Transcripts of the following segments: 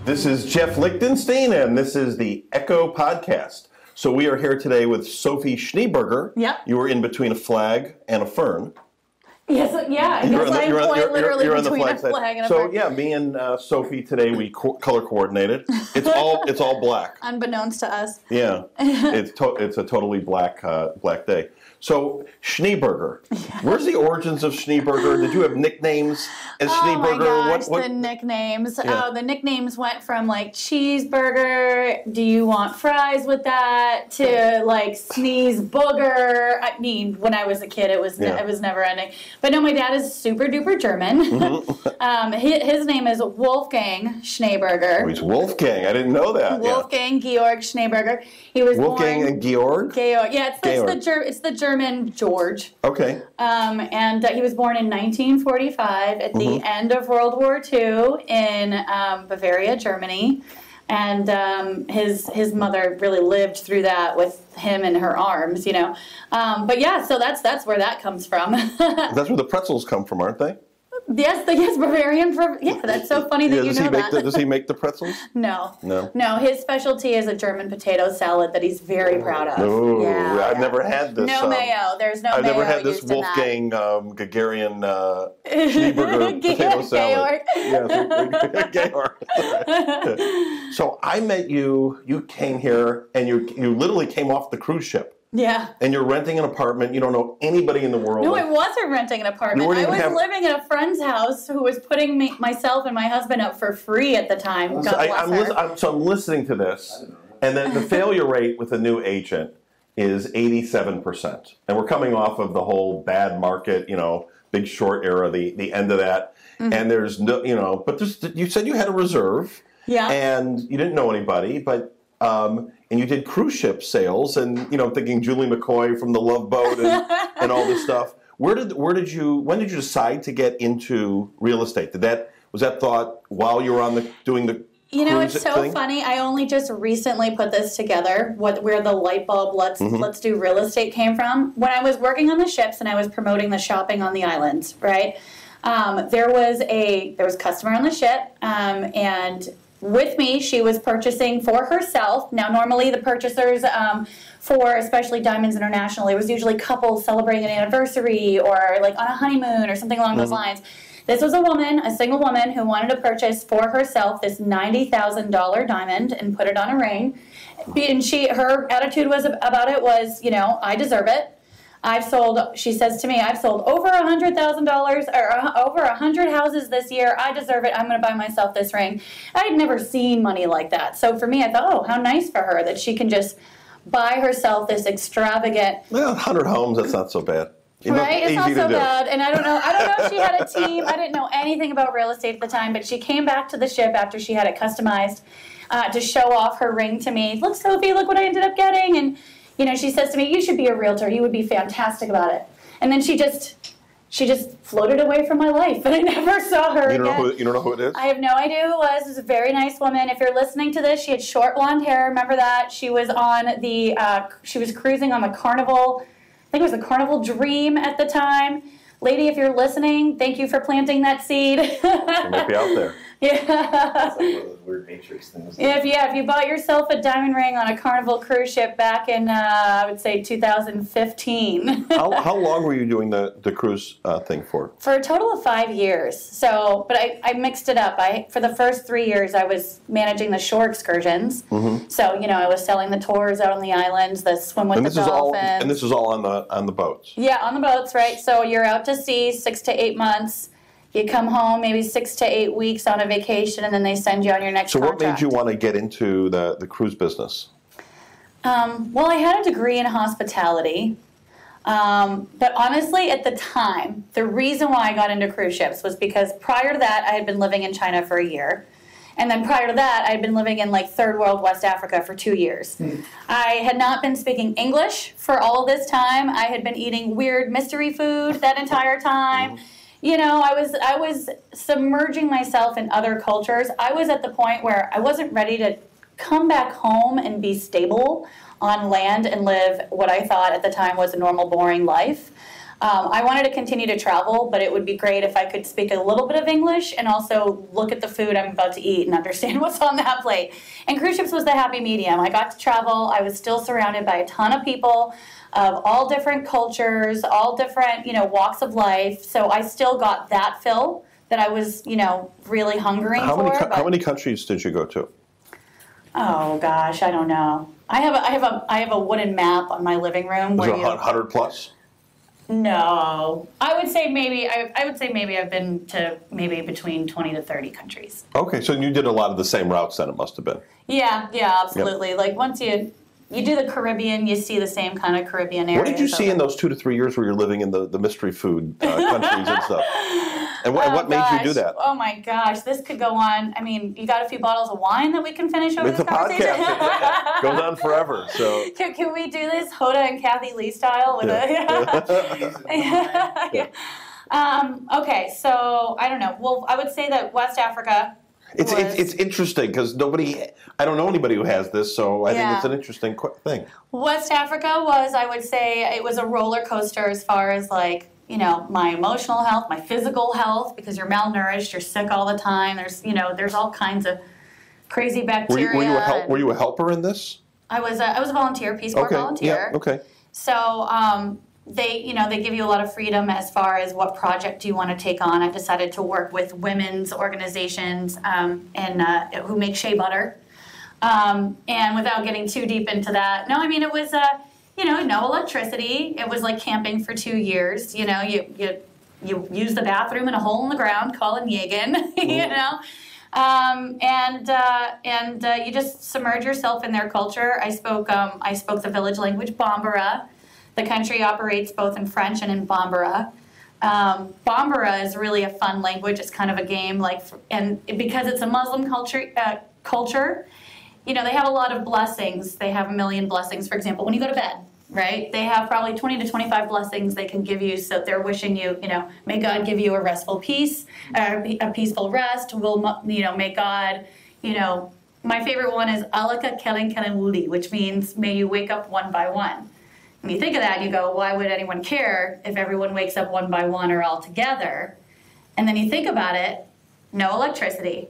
This is Jeff Lichtenstein, and this is the Echo Podcast. So we are here today with Sophie Schneeberger. Yeah. You were in between a flag and a fern. Yes, yeah. I guess I'm quite literally between a flag and a fern. So yeah, me and Sophie today, we color coordinated. It's all black. Unbeknownst to us. Yeah, it's a totally black day. So Schneeberger, where's the origins of Schneeberger? Did you have nicknames as Schneeberger? Oh my gosh, the nicknames. Yeah. The nicknames went from like cheeseburger, do you want fries with that, to like sneeze booger. I mean, when I was a kid, it was never ending. But no, my dad is super duper German. Mm-hmm. His name is Wolfgang Schneeberger. Oh, he's Wolfgang. I didn't know that. Wolfgang Georg Schneeberger. He was Wolfgang and Georg. Yeah, it's the German George. Okay. And he was born in 1945 at the end of World War II in Bavaria, Germany. And his mother really lived through that with him in her arms, you know. But yeah, so that's where that comes from. That's where the pretzels come from, aren't they? Yes, Bavarian. Yeah, that's so funny that you know that. Does he make the pretzels? No. His specialty is a German potato salad that he's very proud of. Oh, yeah, I've never had this. No mayo. There's no mayo. I've never had this Wolfgang Gagarin Schneeberger potato salad. Georg. So I met you. You came here, and you literally came off the cruise ship. Yeah. And you're renting an apartment. You don't know anybody in the world. No, I wasn't renting an apartment. I was living in a friend's house who was putting myself and my husband up for free at the time. So I'm listening to this, and then the failure rate with a new agent is 87%. And we're coming off of the whole bad market, Big Short era, the end of that. Mm-hmm. And there's no, but you said you had a reserve. Yeah. And you didn't know anybody, but... and you did cruise ship sales, and I'm thinking Julie McCoy from the Love Boat and all this stuff. When did you decide to get into real estate? Was that thought while you were doing the it's so thing? Funny. I only just recently put this together. Where the light bulb let's do real estate came from. When I was working on the ships and I was promoting the shopping on the islands, right? There was a customer on the ship, and with me, she was purchasing for herself. Now, normally the purchasers for especially Diamonds International, it was usually couples celebrating an anniversary or like on a honeymoon or something along those lines. This was a single woman who wanted to purchase for herself this $90,000 diamond and put it on a ring. And her attitude was I deserve it. She says to me, I've sold over $100,000 or over 100 houses this year. I deserve it. I'm going to buy myself this ring. I had never seen money like that. So for me, I thought, how nice for her that she can just buy herself this extravagant. Well, 100 homes, that's not so bad. Right? It's not so bad. And I don't know if she had a team. I didn't know anything about real estate at the time, but she came back to the ship after she had it customized to show off her ring to me. Look, Sophie, look what I ended up getting. And she says to me, you should be a realtor. You would be fantastic about it. And then she just floated away from my life, and I never saw her again. You don't know who it is? I have no idea who it was. It was a very nice woman. If you're listening to this, she had short blonde hair. Remember that? She was she was cruising on the Carnival. I think it was the Carnival Dream at the time. Lady, if you're listening, thank you for planting that seed. She might be out there. Yeah. It's like one of those weird Matrix things. If you bought yourself a diamond ring on a Carnival cruise ship back in, I would say 2015. How long were you doing the cruise thing for? For a total of 5 years. So, but I mixed it up. For the first 3 years, I was managing the shore excursions. Mm-hmm. So, I was selling the tours out on the islands, the swim with the dolphins. And this is all on the boats? Yeah, on the boats, right? So you're out to sea 6 to 8 months. You come home maybe 6 to 8 weeks on a vacation, and then they send you on your next contract. So what made you want to get into the cruise business? Well, I had a degree in hospitality. But honestly, at the time, the reason why I got into cruise ships was because prior to that, I had been living in China for a year. And then prior to that, I had been living in like third world West Africa for 2 years. I had not been speaking English for all of this time. I had been eating weird mystery food that entire time. I was submerging myself in other cultures. I was at the point where I wasn't ready to come back home and be stable on land and live what I thought at the time was a normal, boring life. I wanted to continue to travel, but it would be great if I could speak a little bit of English and also look at the food I'm about to eat and understand what's on that plate. And cruise ships was the happy medium. I got to travel. I was still surrounded by a ton of people of all different cultures, all different, walks of life. So I still got that fill that I was, really hungering for. How many countries did you go to? Oh gosh, I don't know. I have a wooden map on my living room. Was it 100 plus? No, I would say maybe I've been to maybe between 20 to 30 countries. Okay, so you did a lot of the same routes then, it must have been. Yeah, absolutely. Yep. Like once you do the Caribbean, you see the same kind of Caribbean areas. What did you see in those 2 to 3 years where you're living in the mystery food countries and stuff? And what made you do that? Oh my gosh, this could go on. I mean, you got a few bottles of wine that we can finish over it's this conversation? It's a podcast. It goes on forever. So Can we do this Hoda and Kathy Lee style? With Okay, so I don't know. Well, I would say that West Africa. It's interesting because I don't know anybody who has this, so I think it's an interesting thing. West Africa was, I would say, it was a roller coaster as far as like, my emotional health, my physical health, because you're malnourished, you're sick all the time. There's all kinds of crazy bacteria. Were you a helper in this? I was a volunteer, Peace Corps volunteer. Yeah, okay. So they give you a lot of freedom as far as what project do you want to take on. I've decided to work with women's organizations who make shea butter. And without getting too deep into that, it was no electricity. It was like camping for 2 years. You use the bathroom in a hole in the ground, call it Yegan, and you just submerge yourself in their culture. I spoke the village language, Bambara. The country operates both in French and in Bambara. Bambara is really a fun language. It's kind of a game, and because it's a Muslim culture, they have a lot of blessings. They have a million blessings. For example, when you go to bed, right? They have probably 20 to 25 blessings they can give you. So they're wishing you, may God give you a restful peace, a peaceful rest. May God, my favorite one is Alaka Kelen Kelen Wuli, which means may you wake up one by one. When you think of that, you go, why would anyone care if everyone wakes up one by one or all together? And then you think about it, no electricity.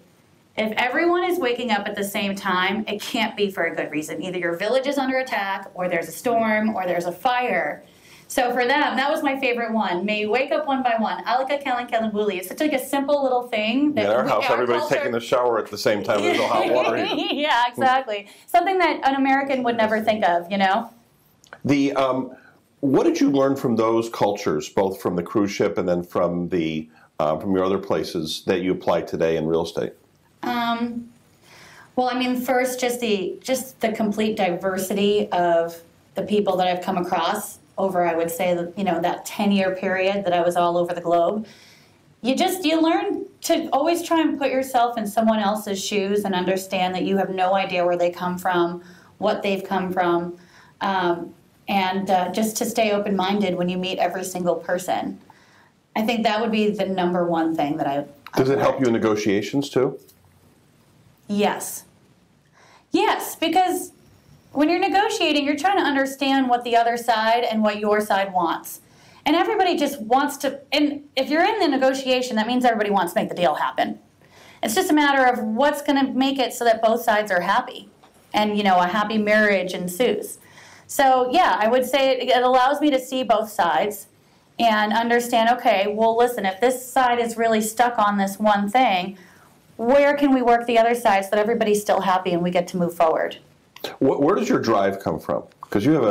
If everyone is waking up at the same time, it can't be for a good reason. Either your village is under attack, or there's a storm, or there's a fire. So for them, that was my favorite one. May you wake up one by one. Alaka Kelen Kelen Wuli. It's such like a simple little thing. That in our house, everybody's taking the shower at the same time. There's no hot water heater. Yeah, exactly. Something that an American would never think of, What did you learn from those cultures, both from the cruise ship and then from your other places that you apply today in real estate? First, just the complete diversity of the people that I've come across over, I would say, that 10-year period that I was all over the globe. You learn to always try and put yourself in someone else's shoes and understand that you have no idea where they come from, what they've come from, and just to stay open-minded when you meet every single person. I think that would be the number one thing that I Does it help you in negotiations too? Yes. Yes, because when you're negotiating, you're trying to understand what the other side and what your side wants. And everybody just wants to, and if you're in the negotiation, that means everybody wants to make the deal happen. It's just a matter of what's going to make it so that both sides are happy and, a happy marriage ensues. So, yeah, I would say it allows me to see both sides and understand, okay, well, listen, if this side is really stuck on this one thing, where can we work the other side so that everybody's still happy and we get to move forward? Where does your drive come from? Because you have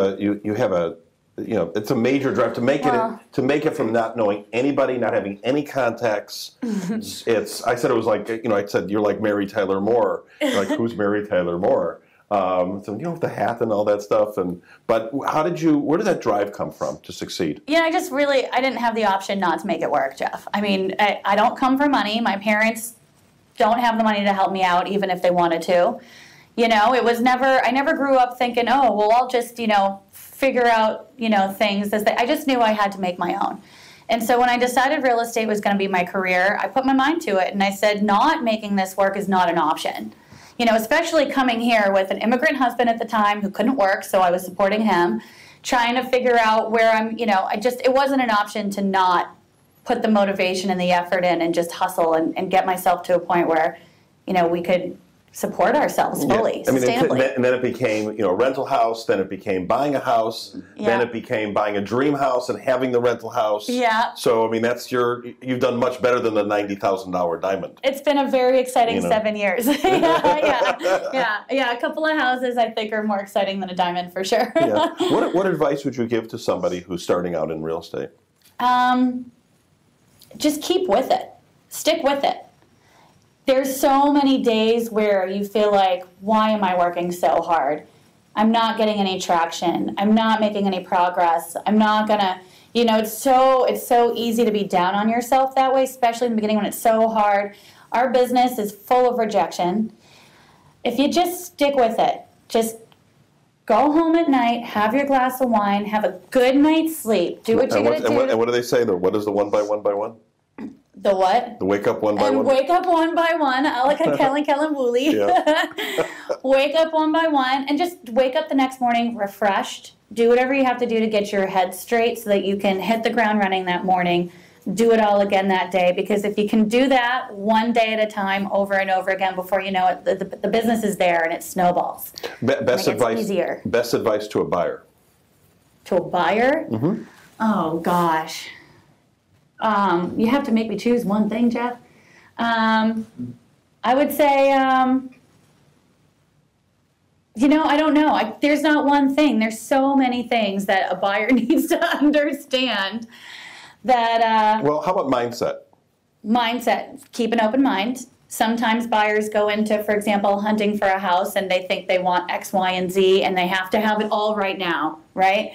a it's a major drive to make it from not knowing anybody, not having any contacts. I said it was like I said you're like Mary Tyler Moore. Like who's Mary Tyler Moore? So with the hat and all that stuff. But where did that drive come from to succeed? Yeah, I didn't have the option not to make it work, Jeff. I don't come from money. My parents don't have the money to help me out, even if they wanted to. It was I never grew up thinking, oh, well, I'll just, figure out, things. I just knew I had to make my own. And so when I decided real estate was going to be my career, I put my mind to it. And I said, not making this work is not an option. Especially coming here with an immigrant husband at the time who couldn't work, so I was supporting him. trying to figure out where I'm, it wasn't an option to not put the motivation and the effort in and just hustle and get myself to a point where, we could support ourselves fully, sustainably. And then it became, a rental house, then it became buying a house, then it became buying a dream house and having the rental house. Yeah. So, you've done much better than the $90,000 diamond. It's been a very exciting 7 years. Yeah. A couple of houses I think are more exciting than a diamond for sure. Yeah. What advice would you give to somebody who's starting out in real estate? Just keep with it. Stick with it. There's so many days where you feel like, why am I working so hard? I'm not getting any traction. I'm not making any progress. I'm not gonna, it's so easy to be down on yourself that way, especially in the beginning when it's so hard. Our business is full of rejection. If you just stick with it, just go home at night, have your glass of wine, have a good night's sleep, do what you gotta do. And what do they say? What is the one by one by one? The what? The wake up one by one? Wake up one by one. I like a Kellen Woolley. Wake up one by one and just wake up the next morning refreshed. Do whatever you have to do to get your head straight so that you can hit the ground running that morning. Do it all again that day. Because if you can do that one day at a time over and over again before you know it, the business is there and it snowballs. Best advice. Easier. Best advice to a buyer. To a buyer? Mm-hmm. Oh, gosh. You have to make me choose one thing, Jeff. I would say, I don't know. There's not one thing. There's so many things that a buyer needs to understand that... well, how about mindset? Mindset. Keep an open mind. Sometimes buyers go into, for example, hunting for a house and they think they want X, Y, and Z and they have to have it all right now, right?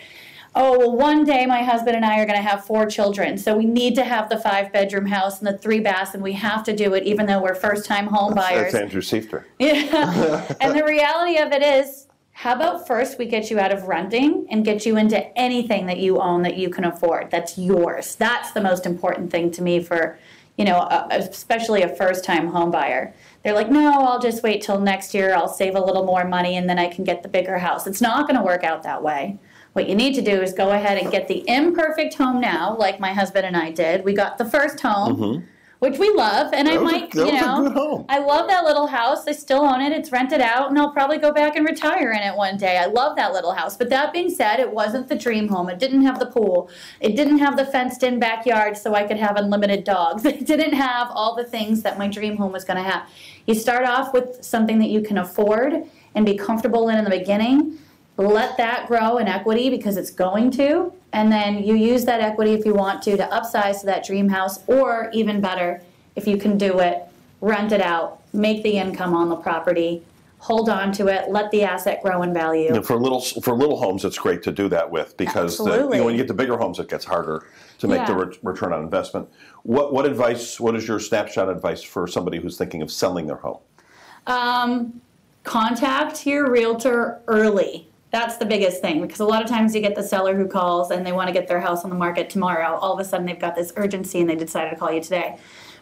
Oh, well, one day my husband and I are going to have 4 children, so we need to have the 5-bedroom house and the 3 baths, and we have to do it even though we're first-time home buyers. That's Andrew Seifter. Yeah. And the reality of it is, how about first we get you out of renting and get you into anything that you own that you can afford, that's yours. That's the most important thing to me for, especially a first-time home buyer. They're like, no, I'll just wait till next year, I'll save a little more money, and then I can get the bigger house. It's not going to work out that way. What you need to do is go ahead and get the imperfect home now, like my husband and I did. We got the first home, which we love, and that was a good home. I love that little house. I still own it. It's rented out, and I'll probably go back and retire in it one day. I love that little house. But that being said, it wasn't the dream home. It didn't have the pool. It didn't have the fenced-in backyard so I could have unlimited dogs. It didn't have all the things that my dream home was going to have. You start off with something that you can afford and be comfortable in the beginning. Let that grow in equity because it's going to, and then you use that equity if you want to upsize to that dream house, or even better, if you can do it, rent it out, make the income on the property, hold on to it, let the asset grow in value. For little homes, it's great to do that with because when you get to bigger homes, it gets harder to make the return on investment. What is your snapshot advice for somebody who's thinking of selling their home? Contact your realtor early. That's the biggest thing, because a lot of times you get the seller who calls and they want to get their house on the market tomorrow. All of a sudden they've got this urgency and they decided to call you today.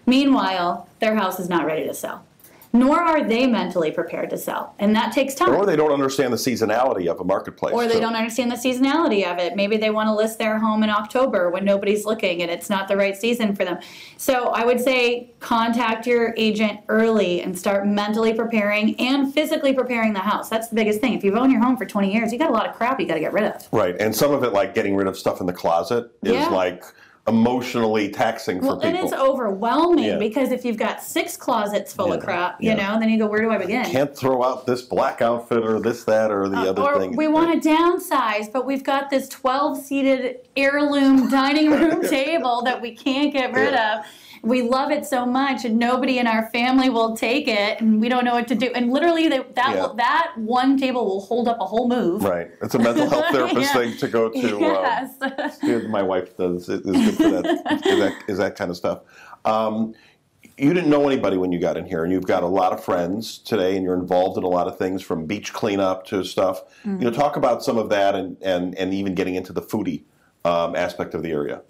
Meanwhile, their house is not ready to sell. Nor are they mentally prepared to sell, and that takes time. Or they don't understand the seasonality of a marketplace. Or they don't understand the seasonality of it. Maybe they want to list their home in October when nobody's looking and it's not the right season for them. So I would say contact your agent early and start mentally preparing and physically preparing the house. That's the biggest thing. If you've owned your home for 20 years, you got a lot of crap you got to get rid of. Right, and some of it, like getting rid of stuff in the closet, is like emotionally taxing for people. And it's overwhelming because if you've got 6 closets full of crap, you know, then you go, where do I begin? Can't throw out this black outfit or this, that, or the other thing. We want to downsize, but we've got this 12-seated heirloom dining room table that we can't get rid of. We love it so much, and nobody in our family will take it, and we don't know what to do. And literally, that one table will hold up a whole move. Right. It's a mental health therapist thing to go to. Yes. My wife does. Is good for that. Is that kind of stuff. You didn't know anybody when you got in here, and you've got a lot of friends today, and you're involved in a lot of things from beach cleanup to stuff. Mm-hmm. You know, talk about some of that, and even getting into the foodie aspect of the area.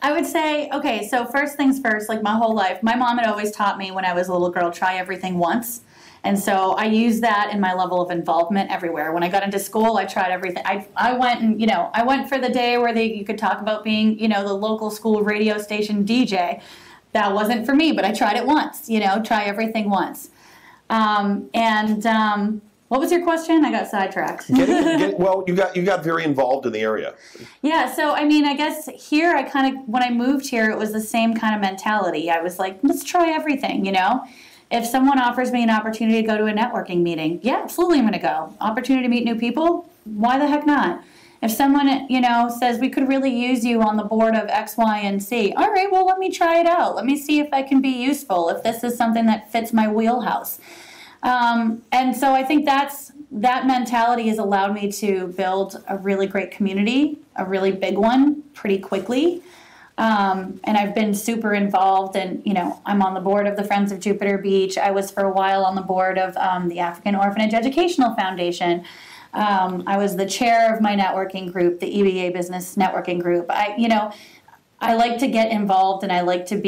I would say, okay, so first things first, like my whole life, my mom had always taught me when I was a little girl, try everything once. And so I use that in my level of involvement everywhere. When I got into school, I tried everything. I went and, I went for the day where you could talk about being, the local school radio station DJ. That wasn't for me, but I tried it once, try everything once. What was your question? I got sidetracked. Well, you got very involved in the area. Yeah, so I guess here when I moved here, it was the same kind of mentality. I was like, let's try everything, If someone offers me an opportunity to go to a networking meeting, yeah, absolutely I'm going to go. Opportunity to meet new people, why the heck not? If someone, says we could really use you on the board of X, Y, and Z, all right, well, let me try it out. Let me see if I can be useful, if this is something that fits my wheelhouse. And so I think that mentality has allowed me to build a really great community, a really big one, pretty quickly. And I've been super involved, and I'm on the board of the Friends of Jupiter Beach. I was for a while on the board of the African Orphanage Educational Foundation. I was the chair of my networking group, the EBA Business Networking Group. I like to get involved, and I like to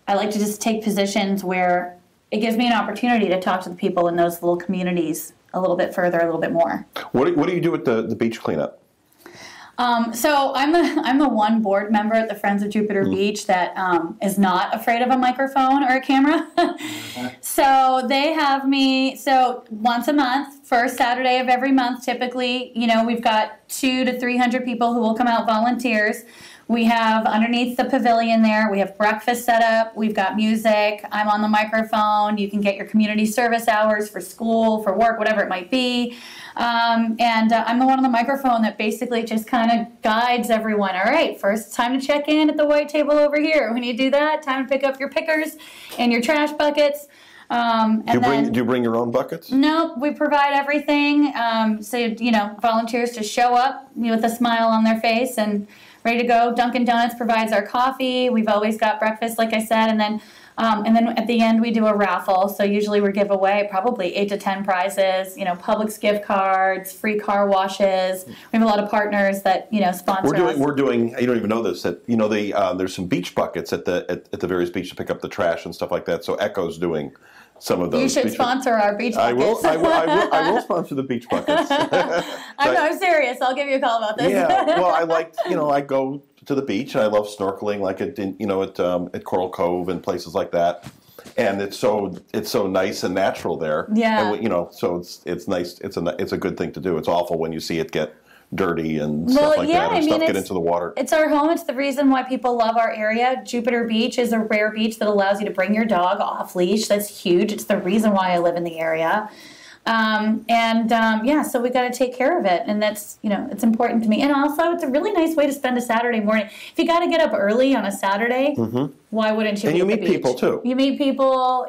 just take positions where it gives me an opportunity to talk to the people in those little communities a little bit further, a little bit more. What do you do at the beach cleanup? So I'm the one board member at the Friends of Jupiter Beach that is not afraid of a microphone or a camera. So they have me, once a month, first Saturday of every month, typically, we've got 200 to 300 people who will come out, volunteers. We have underneath the pavilion there, we have breakfast set up, we've got music, I'm on the microphone, you can get your community service hours for school, for work, whatever it might be. I'm the one on the microphone that basically just kind of guides everyone. All right, first time to check in at the white table over here. When you do that, time to pick up your pickers and your trash buckets. Do you bring your own buckets? No, we provide everything. Volunteers to show up with a smile on their face and ready to go. Dunkin' Donuts provides our coffee. We've always got breakfast, like I said, and then at the end we do a raffle. So usually we give away probably 8 to 10 prizes. Publix gift cards, free car washes. We have a lot of partners that sponsor us. We're doing. You don't even know this. That there's some beach buckets at the various beaches to pick up the trash and stuff like that. So Echo's doing some of those. You should sponsor our beach buckets. I will sponsor the beach buckets. I'm serious. I'll give you a call about this. Yeah. Well, I go to the beach. I love snorkeling, like at Coral Cove and places like that. And it's so nice and natural there. Yeah. And, so it's nice. It's a good thing to do. It's awful when you see it get dirty and stuff like that, and stuff get into the water. It's our home. It's the reason why people love our area. Jupiter Beach is a rare beach that allows you to bring your dog off leash. That's huge. It's the reason why I live in the area. So we got to take care of it, and that's it's important to me. And also, it's a really nice way to spend a Saturday morning. If you got to get up early on a Saturday, why wouldn't you? And you meet people too. You meet people.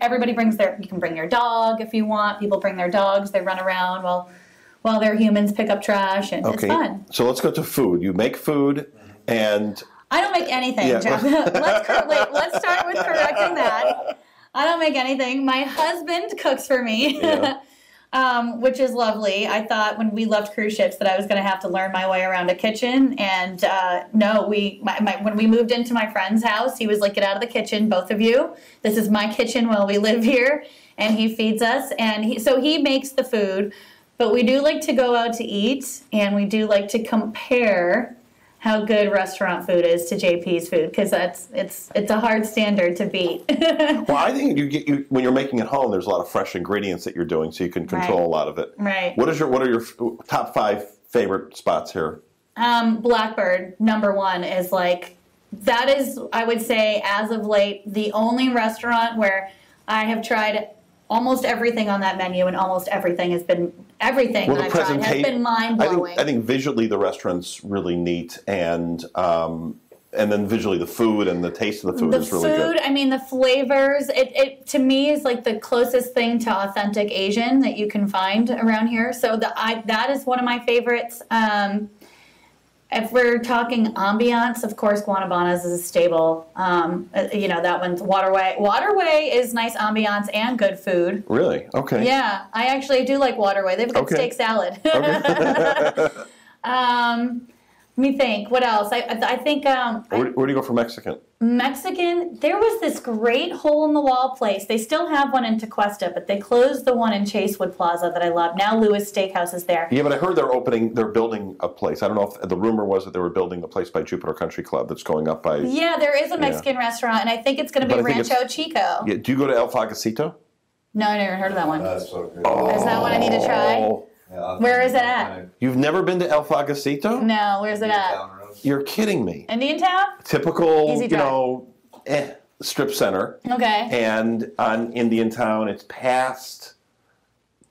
Everybody brings you can bring your dog if you want. People bring their dogs. They run around while their humans pick up trash, and it's fun. So let's go to food. You make food, and I don't make anything, yeah. Jeff. Let's start with correcting that. I don't make anything. My husband cooks for me, which is lovely. I thought when we left cruise ships that I was going to have to learn my way around a kitchen, and no. When we moved into my friend's house, he was like, "Get out of the kitchen, both of you. This is my kitchen while we live here," and he feeds us, and he makes the food. But we do like to go out to eat, and we do like to compare how good restaurant food is to JP's food, because it's a hard standard to beat. Well, I think when you're making at home, there's a lot of fresh ingredients that you're doing, so you can control a lot of it. Right. What are your top 5 favorite spots here? Blackbird, number 1, is that is, I would say, as of late, the only restaurant where I have tried almost everything on that menu, and almost everything has been that I've tried has been mind blowing. I think visually the restaurant's really neat, and then visually the food and the taste of the food is really good. I mean, the flavors. It to me is like the closest thing to authentic Asian that you can find around here. So that is one of my favorites. If we're talking ambiance, of course, Guanabanas is a staple. That one's Waterway. Waterway is nice ambiance and good food. Really? Okay. Yeah, I actually do like Waterway. They've got steak salad. Okay. Let me think. What else? I think Where do you go for Mexican? Mexican. There was this great hole in the wall place. They still have one in Tequesta, but they closed the one in Chasewood Plaza that I love. Now Lewis Steakhouse is there. Yeah, but I heard they're building a place. I don't know if the rumor was that they were building a place by Jupiter Country Club that's going up by. Yeah, there is a Mexican restaurant, and I think it's going to be Rancho Chico. Yeah, do you go to El Fagacito? No, I never heard of that one. That's so good. Oh. Is that one I need to try? Yeah, Where is it at? You've never been to El Fagacito? No, where's it at? You're kidding me. Indian Town? Typical, Easy drive. strip center. Okay. And on Indian Town, it's past,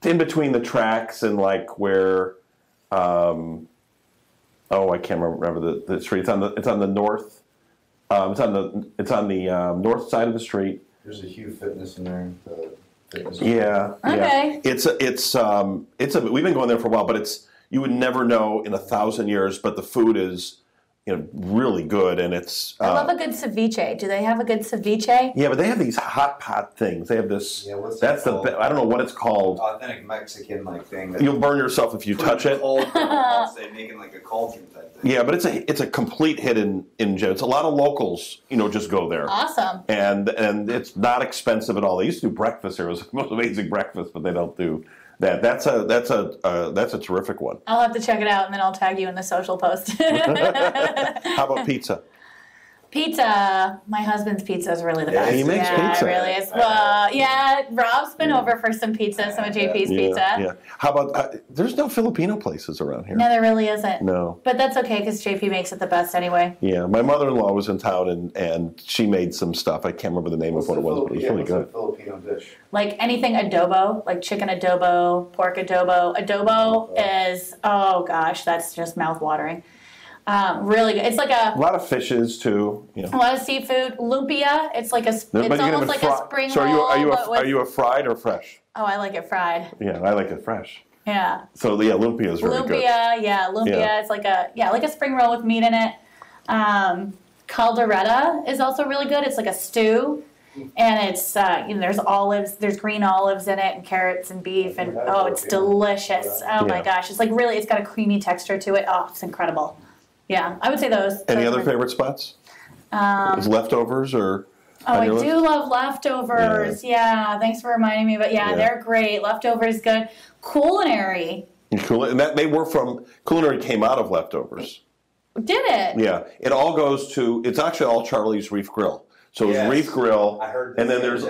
in between the tracks and like where, I can't remember the street. It's on the north. It's on the north side of the street. There's a Hugh Fitness in there. Yeah. Okay. Yeah. We've been going there for a while, but you would never know in 1,000 years. But the food is, really good, and it's. I love a good ceviche. Do they have a good ceviche? Yeah, but they have these hot pot things. They have this. Yeah, what's that's that called? I don't know what it's called. Authentic Mexican thing. You'll burn yourself if you touch it. They making like a cauldron type thing. Yeah, but it's a complete hit in Jim. It's a lot of locals, just go there. Awesome. And it's not expensive at all. They used to do breakfast here. It was the most amazing breakfast, but they don't do that. That's a terrific one. I'll have to check it out, and then I'll tag you in the social post. How about pizza? Pizza. My husband's pizza is really the Yeah, best. he makes pizza. It really is. Well, yeah, Rob's been over for some pizza, some of JP's pizza. Yeah. How about, there's no Filipino places around here. No, there really isn't. No. But that's okay, because JP makes it the best anyway. Yeah, my mother-in-law was in town, and she made some stuff. I can't remember the name of what it was, but it was really good. Filipino dish? Like anything adobo, like chicken adobo, pork adobo. Adobo is, oh gosh, that's just mouth-watering. Really good. It's like a lot of fishes too. A lot of seafood. Lumpia. It's like it's almost like a spring roll. So are you a fried or fresh? Oh, I like it fried. Yeah, I like it fresh. Yeah. So yeah, lumpia is very good. Lumpia. Yeah. It's like a spring roll with meat in it. Caldereta is also really good. It's like a stew, and it's there's olives, there's green olives in it, and carrots and beef, and it's delicious. Oh my gosh, it's like really, it's got a creamy texture to it. Oh, it's incredible. Yeah, I would say those. Any other favorite spots? Is leftovers or? Oh, I do love leftovers. Yeah, thanks for reminding me. But they're great. Leftovers good. Culinary. And that Culinary came out of leftovers. Did it? Yeah, it all goes to. It's actually all Charlie's Reef Grill. So it's Reef Grill, I heard and then there's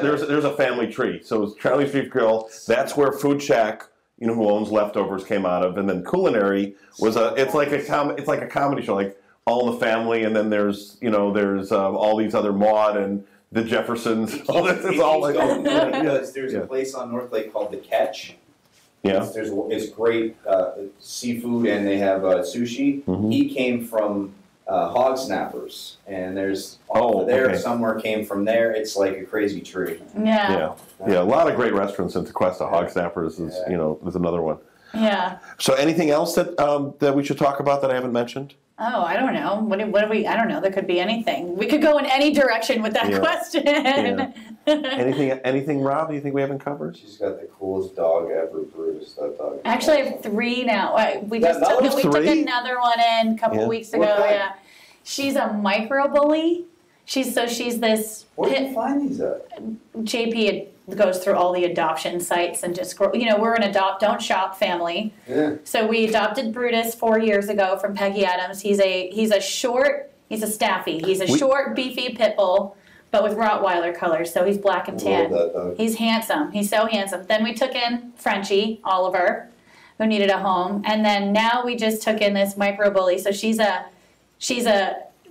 a family tree. So it's Charlie's Reef Grill. That's where Food Shack, who owns Leftovers, came out of, and then Culinary was it's like a comedy show, like All in the Family, and then there's all these other Maude and the Jeffersons. It's all like there's a place on North Lake called The Catch. Yeah, it's great seafood, and they have sushi. Mm-hmm. He came from Hog Snappers, and there's somewhere came from there. It's like a crazy tree. Yeah. A lot of great restaurants in Tequesta. Hog Snappers is is another one. Yeah. So anything else that we should talk about that I haven't mentioned? Oh, I don't know. What do we? I don't know. There could be anything. We could go in any direction with that question. Yeah. Anything, Rob? Do you think we haven't covered? She's got the coolest dog ever, Bruce. That dog. Actually, I have 3 now. We took another one in a couple weeks ago. Yeah, she's a micro bully. She's this. Where do you find these at? JP goes through all the adoption sites and just we're an don't shop family. Yeah. So we adopted Brutus 4 years ago from Peggy Adams. He's a staffy. He's a short, beefy pit bull, but with Rottweiler colors. So he's black and tan. Love that dog. He's handsome. He's so handsome. Then we took in Frenchie, Oliver, who needed a home, and then now we just took in this micro bully. So she's a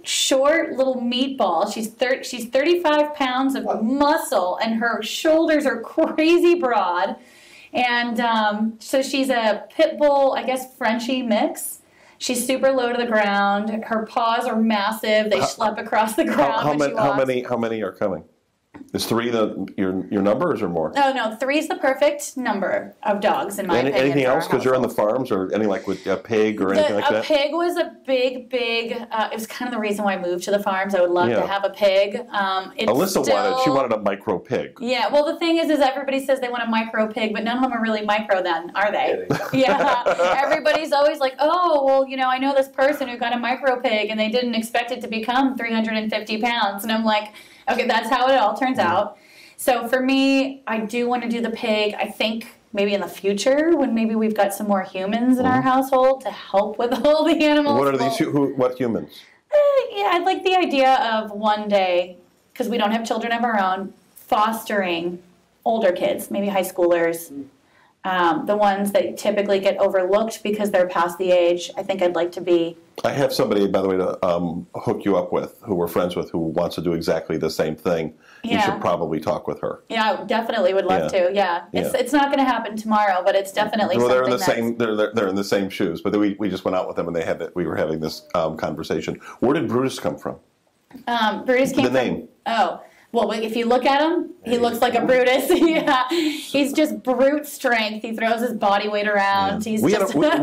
short little meatball. She's 35 pounds of muscle, and her shoulders are crazy broad. And so she's a pit bull, I guess, Frenchie mix. She's super low to the ground. Her paws are massive. They schlep across the ground when she walks. How many are coming? Is 3 your numbers or more? No, 3 is the perfect number of dogs in my opinion. Anything else? Because you're on the farms, or any like with a pig or anything like that? A pig was a big. It was kind of the reason why I moved to the farms. I would love to have a pig. Alyssa wanted a micro pig. Yeah. Well, the thing is everybody says they want a micro pig, but none of them are really micro. Then are they? Yeah. Everybody's always like, oh, well, I know this person who got a micro pig and they didn't expect it to become 350 pounds, and I'm like, okay, that's how it all turns out. So for me, I do want to do the pig. I think maybe in the future, when maybe we've got some more humans in our household to help with all the animals. What are these? What humans? Yeah, I'd like the idea of one day, because we don't have children of our own, fostering older kids, maybe high schoolers, the ones that typically get overlooked because they're past the age. I think I'd like to be. I have somebody, by the way, to hook you up with, who we're friends with, who wants to do exactly the same thing. Yeah. You should probably talk with her. Yeah, definitely would love to. Yeah, it's not going to happen tomorrow, but it's definitely something. They're in the same. They're in the same shoes. But we just went out with them, and we were having this conversation. Where did Brutus come from? Brutus came from the name. Oh. Well, if you look at him, he looks like a Brutus. Yeah, he's just brute strength. He throws his body weight around. Yeah. We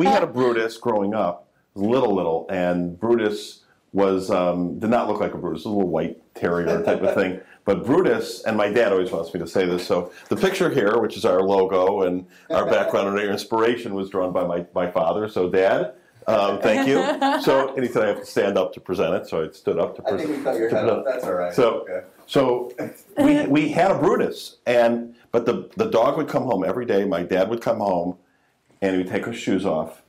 had a Brutus growing up, little, and Brutus was did not look like a Brutus. It was a little white terrier type of thing. But Brutus, and my dad always wants me to say this, so the picture here, which is our logo and our background and our inspiration, was drawn by my father. So, Dad, thank you. So, and he said I have to stand up to present it, so I stood up to present it. I think you cut your head off. That's all right. So we had a Brutus, but the dog would come home every day. My dad would come home, and he'd take his shoes off,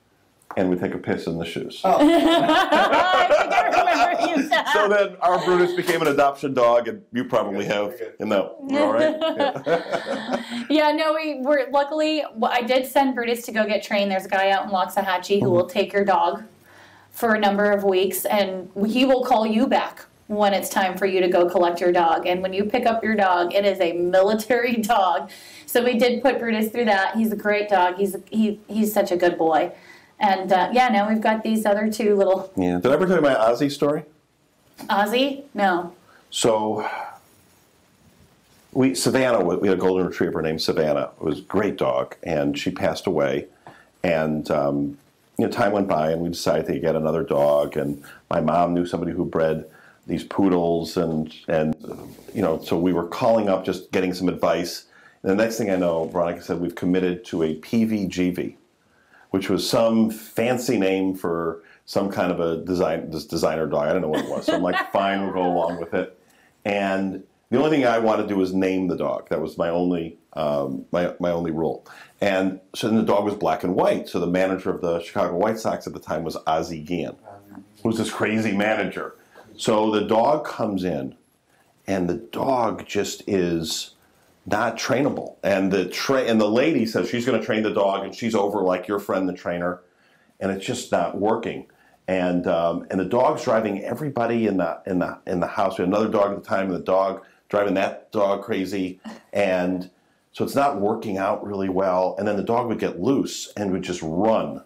and we'd take a piss in the shoes. Oh. I think I remember you said. So then our Brutus became an adoption dog, and you probably have. No, all right. Yeah, no, we were luckily. I did send Brutus to go get trained. There's a guy out in Loxahatchee who will take your dog for a number of weeks, and he will call you back when it's time for you to go collect your dog. And when you pick up your dog, it is a military dog. So we did put Brutus through that. He's a great dog. He's such a good boy. And now we've got these other 2 little. Yeah. Did I ever tell you my Ozzie story? Ozzie? No. So Savannah, we had a golden retriever named Savannah. It was a great dog, and she passed away. And time went by, and we decided to get another dog. And my mom knew somebody who bred these poodles, and so we were calling up, just getting some advice. And the next thing I know, Veronica said, we've committed to a PVGV, which was some fancy name for some kind of a designer dog. I don't know what it was. So I'm like, fine, we'll go along with it. And the only thing I wanted to do was name the dog. That was my only my only rule. And so then the dog was black and white. So the manager of the Chicago White Sox at the time was Ozzie Guillen, who was this crazy manager. So the dog comes in, and the dog just is not trainable. And the lady says she's going to train the dog, and she's over like your friend, the trainer, and it's just not working. And the dog's driving everybody in the house. We had another dog at the time, and the dog driving that dog crazy, and so it's not working out really well. And then the dog would get loose and would just run,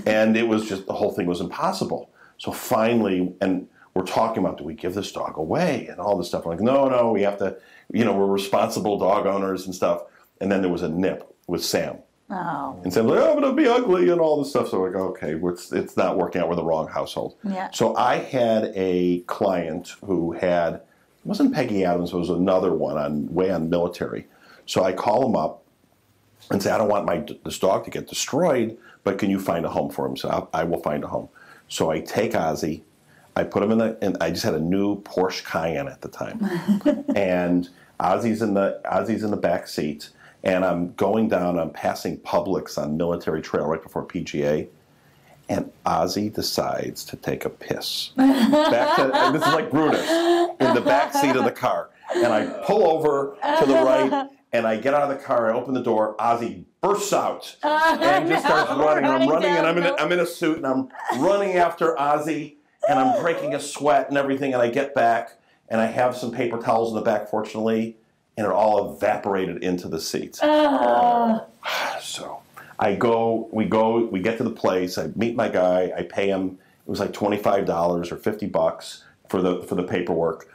and it was just, the whole thing was impossible. So finally, and we're talking about, do we give this dog away and all this stuff? I'm like, no, we have to, we're responsible dog owners and stuff. And then there was a nip with Sam. Oh. And Sam's like, oh, but it'll be ugly and all this stuff. So we're like, okay, it's not working out. We're the wrong household. Yeah. So I had a client who it wasn't Peggy Adams, it was another one way on military. So I call him up and say, I don't want this dog to get destroyed, but can you find a home for him? So I will find a home. So I take Ozzie. I put him and I just had a new Porsche Cayenne at the time, and Ozzie's in the back seat, and I'm going down. I'm passing Publix on Military Trail right before PGA, and Ozzie decides to take a piss. And this is like Brutus in the back seat of the car, and I pull over to the right, and I get out of the car. I open the door. Ozzie bursts out and just starts running. I'm running, and I'm in a suit, and I'm running after Ozzie. And I'm breaking a sweat and everything, and I get back, and I have some paper towels in the back, fortunately, and it all evaporated into the seats. So we get to the place, I meet my guy, I pay him, it was like $25 or $50 for the paperwork.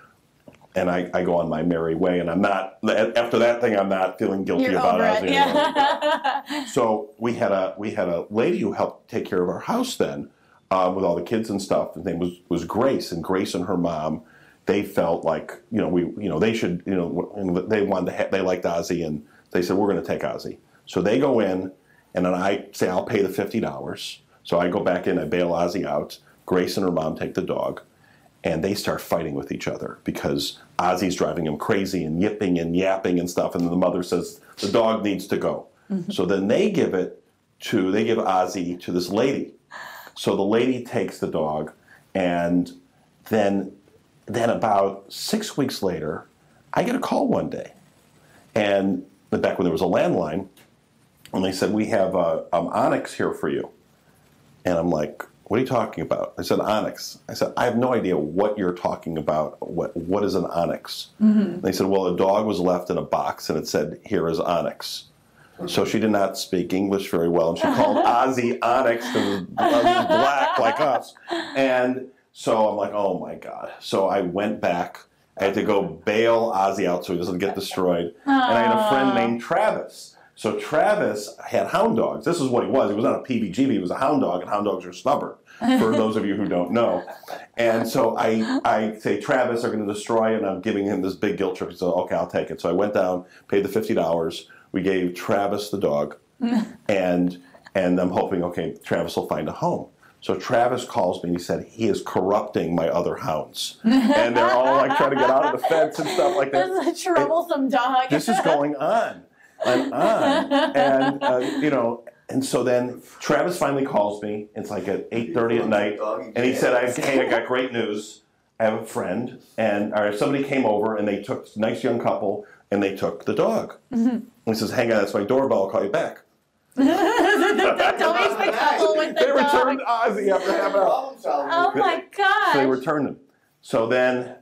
and I go on my merry way, and I'm not, after that thing, I'm not feeling guilty You're about over Ozzie. it, yeah. So we had a lady who helped take care of our house then, with all the kids and stuff. Her name was Grace, and Grace and her mom, they felt like, they should, they liked Ozzie, and they said, we're going to take Ozzie. So they go in, and then I say, I'll pay the $50. So I go back in, I bail Ozzie out. Grace and her mom take the dog, and they start fighting with each other because Ozzie's driving him crazy and yipping and yapping and stuff, and the mother says, the dog needs to go. Mm-hmm. So then they give Ozzie to this lady. So the lady takes the dog, and then about 6 weeks later, I get a call one day. And back when there was a landline, and they said, we have Onyx here for you. And I'm like, what are you talking about? I said, Onyx. I said, I have no idea what you're talking about. What is an Onyx? Mm-hmm. They said, well, a dog was left in a box, and it said, here is Onyx. So she did not speak English very well, and she called Ozzie Onyx because Ozzie's black like us. And so I'm like, oh my God. So I went back. I had to go bail Ozzie out so he doesn't get destroyed. Aww. And I had a friend named Travis. So Travis had hound dogs. This is what he was. He was not a PBGB. He was a hound dog, and hound dogs are stubborn, for those of you who don't know. And so I say, Travis, they're going to destroy it, and I'm giving him this big guilt trip. He said, okay, I'll take it. So I went down, paid the $50. We gave Travis the dog, and I'm hoping, okay, Travis will find a home. So Travis calls me and he said, he is corrupting my other hounds. And they're all like trying to get out of the fence and stuff like that. This is a troublesome dog. This is going on and on. And, and so then Travis finally calls me. It's like at 8:30 at night. And he said, hey, I got great news. I have a friend. And somebody came over and they took a nice young couple and they took the dog. Mm-hmm. And he says, hang on, that's my doorbell. I'll call you back. Don't make the couple with the they dog. returned Ozzie after half an hour. Oh my gosh. So they returned him. So then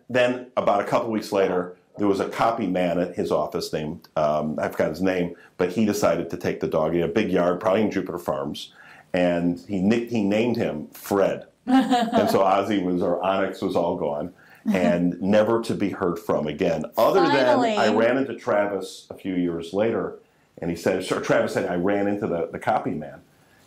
about a couple weeks later, there was a copy man at his office named, I forgot his name, but he decided to take the dog. He had a big yard, probably in Jupiter Farms, and he named him Fred. And so Onyx was all gone and never to be heard from again. Other Finally. than I ran into Travis a few years later, and he said, Travis said, I ran into the copy man,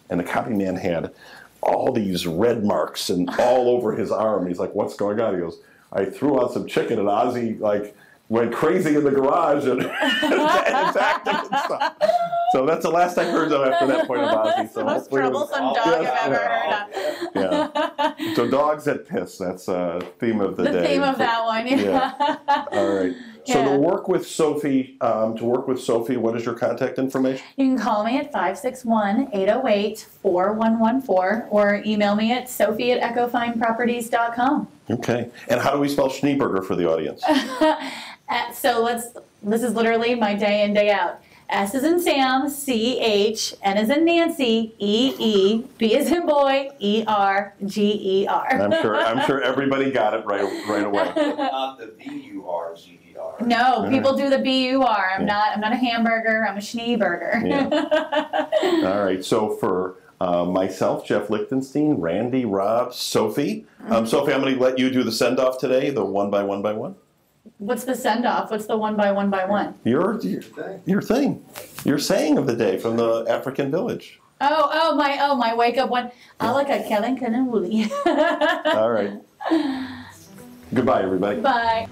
and the copy man had all these red marks and all over his arm. He's like, what's going on? He goes, I threw out some chicken, and Ozzie went crazy in the garage and attacked him and stuff. So that's the last I heard of after that point of Ozzie. That's the most troublesome dog I've ever heard of. Yeah. So dogs that piss, that's a theme of the day. The theme of that one, yeah. All right. So to work with Sophie, what is your contact information? You can call me at 561-808-4114 or email me at sophie@echofineproperties.com. Okay. And how do we spell Schneeberger for the audience? This is literally my day in, day out. S as in Sam, C-H, N as in Nancy, E-E, B as in boy, E-R-G-E-R. I'm sure everybody got it right away. Not the B-U-R-G-E-R. No, people do the B-U-R. I'm not a hamburger, I'm a Schneeberger. Yeah. All right, so for myself, Jeff Lichtenstein, Randy, Rob, Sophie. Sophie, I'm going to let you do the send-off today, the one by one. What's the send-off? What's the one by one? Your thing. Your saying of the day from the African village. My wake-up one. Alaka Kellen Kanawuli. All right. Goodbye, everybody. Bye.